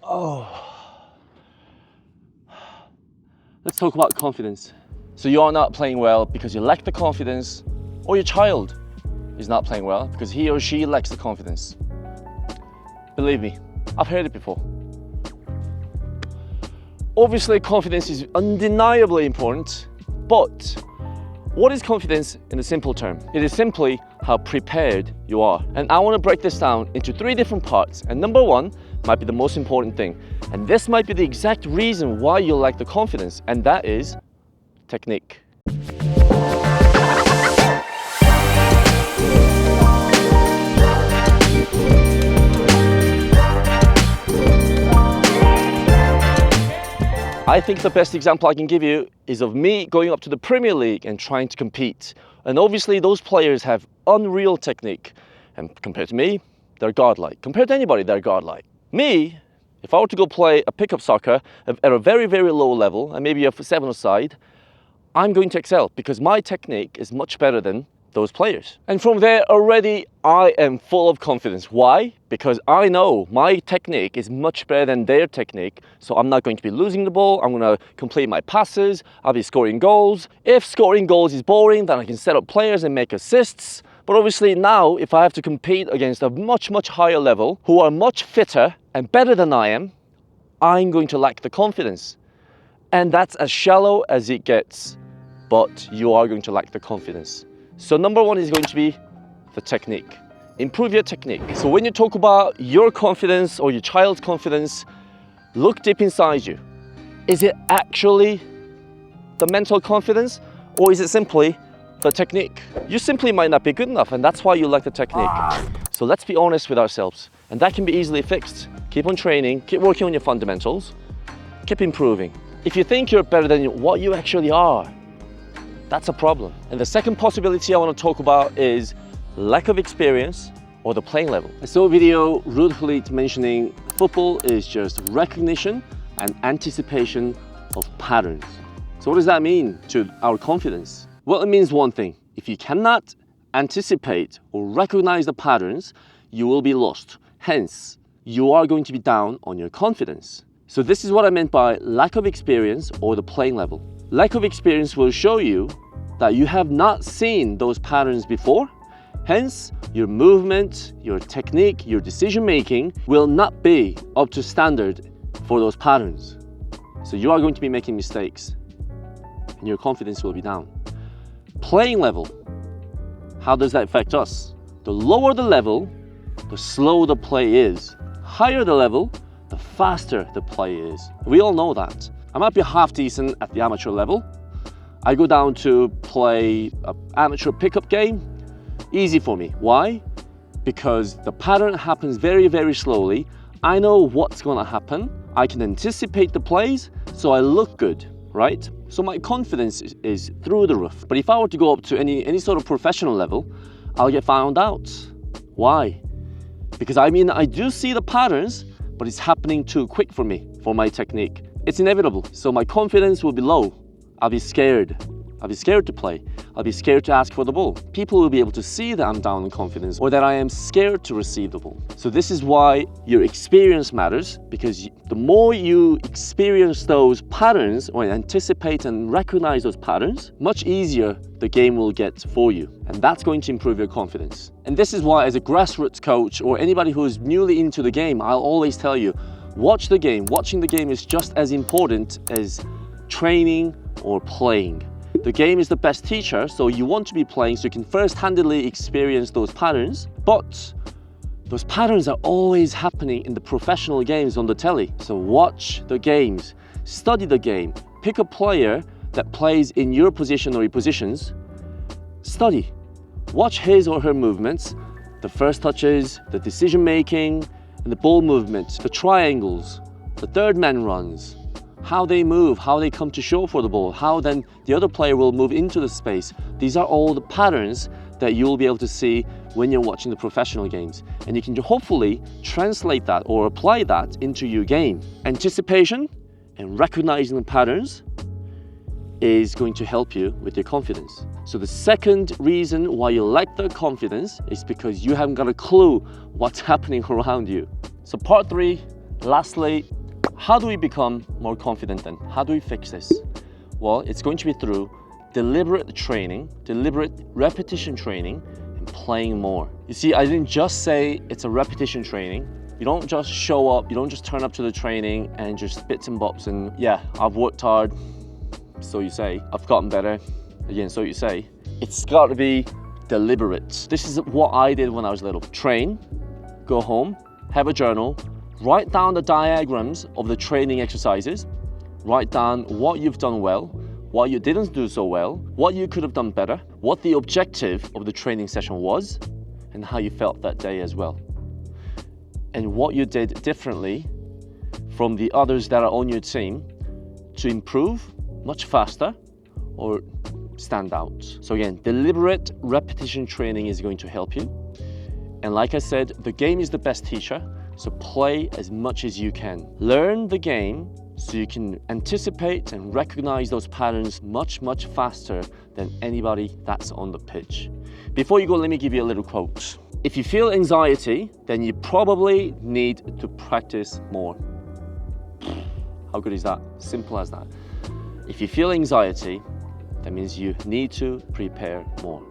Oh. Let's talk about confidence. So you are not playing well because you lack the confidence, or your child is not playing well because he or she lacks the confidence. Believe me, I've heard it before. Obviously, confidence is undeniably important, but what is confidence in a simple term? It is simply how prepared you are. And I want to break this down into 3 different parts. And number 1 might be the most important thing. And this might be the exact reason why you lack the confidence, and that is technique. I think the best example I can give you is of me going up to the Premier League and trying to compete. And obviously those players have unreal technique. And compared to me, they're godlike. Compared to anybody, they're godlike. Me, if I were to go play a pickup soccer at a very, very low level, and maybe a 7-a-side, I'm going to excel because my technique is much better than those players. And from there already, I am full of confidence. Why? Because I know my technique is much better than their technique, so I'm not going to be losing the ball. I'm going to complete my passes. I'll be scoring goals. If scoring goals is boring, then I can set up players and make assists. But obviously now, if I have to compete against a much, much higher level, who are much fitter and better than I am, I'm going to lack the confidence. And that's as shallow as it gets, but you are going to lack the confidence. So number 1 is going to be the technique. Improve your technique. So when you talk about your confidence or your child's confidence, look deep inside you. Is it actually the mental confidence, or is it simply the technique? You simply might not be good enough, and that's why you lack the technique. So let's be honest with ourselves, and that can be easily fixed. Keep on training, keep working on your fundamentals, keep improving. If you think you're better than what you actually are, that's a problem. And the second possibility I want to talk about is lack of experience or the playing level. I saw a video ruefully mentioning football is just recognition and anticipation of patterns. So what does that mean to our confidence? Well, it means one thing. If you cannot anticipate or recognize the patterns, you will be lost. Hence, you are going to be down on your confidence. So this is what I meant by lack of experience or the playing level. Lack of experience will show you that you have not seen those patterns before. Hence, your movement, your technique, your decision making will not be up to standard for those patterns. So you are going to be making mistakes and your confidence will be down. Playing level, how does that affect us? The lower the level, the slower the play is. Higher the level, the faster the play is. We all know that. I might be half decent at the amateur level. I go down to play an amateur pickup game. Easy for me. Why? Because the pattern happens very, very slowly. I know what's going to happen. I can anticipate the plays, so I look good, right? So my confidence is through the roof. But if I were to go up to any sort of professional level, I'll get found out. Why? Because I do see the patterns, but it's happening too quick for me, for my technique. It's inevitable. So my confidence will be low. I'll be scared. I'll be scared to play. I'll be scared to ask for the ball. People will be able to see that I'm down in confidence or that I am scared to receive the ball. So this is why your experience matters, because the more you experience those patterns or anticipate and recognize those patterns, much easier the game will get for you. And that's going to improve your confidence. And this is why, as a grassroots coach or anybody who is newly into the game, I'll always tell you, watch the game. Watching the game is just as important as training or playing. The game is the best teacher, so you want to be playing so you can first-handedly experience those patterns, but those patterns are always happening in the professional games on the telly. So watch the games, study the game, pick a player that plays in your position or your positions, study. Watch his or her movements, the first touches, the decision-making, and the ball movement, the triangles, the third man runs, how they move, how they come to show for the ball, how then the other player will move into the space. These are all the patterns that you'll be able to see when you're watching the professional games. And you can hopefully translate that or apply that into your game. Anticipation and recognizing the patterns is going to help you with your confidence. So the second reason why you lack the confidence is because you haven't got a clue what's happening around you. So part 3, Lastly, how do we become more confident then? How do we fix this? Well, it's going to be through deliberate training, deliberate repetition training, and playing more. You see, I didn't just say it's a repetition training. You don't just show up, you don't just turn up to the training and just bits and bops and yeah, I've worked hard, so you say. I've gotten better, again, so you say. It's got to be deliberate. This is what I did when I was little. Train, go home, have a journal, write down the diagrams of the training exercises, write down what you've done well, what you didn't do so well, what you could have done better, what the objective of the training session was, and how you felt that day as well. And what you did differently from the others that are on your team to improve much faster or stand out. So again, deliberate repetition training is going to help you. And like I said, the game is the best teacher, so play as much as you can. Learn the game so you can anticipate and recognize those patterns much, much faster than anybody that's on the pitch. Before you go, let me give you a little quote. If you feel anxiety, then you probably need to practice more. How good is that? Simple as that. If you feel anxiety, that means you need to prepare more.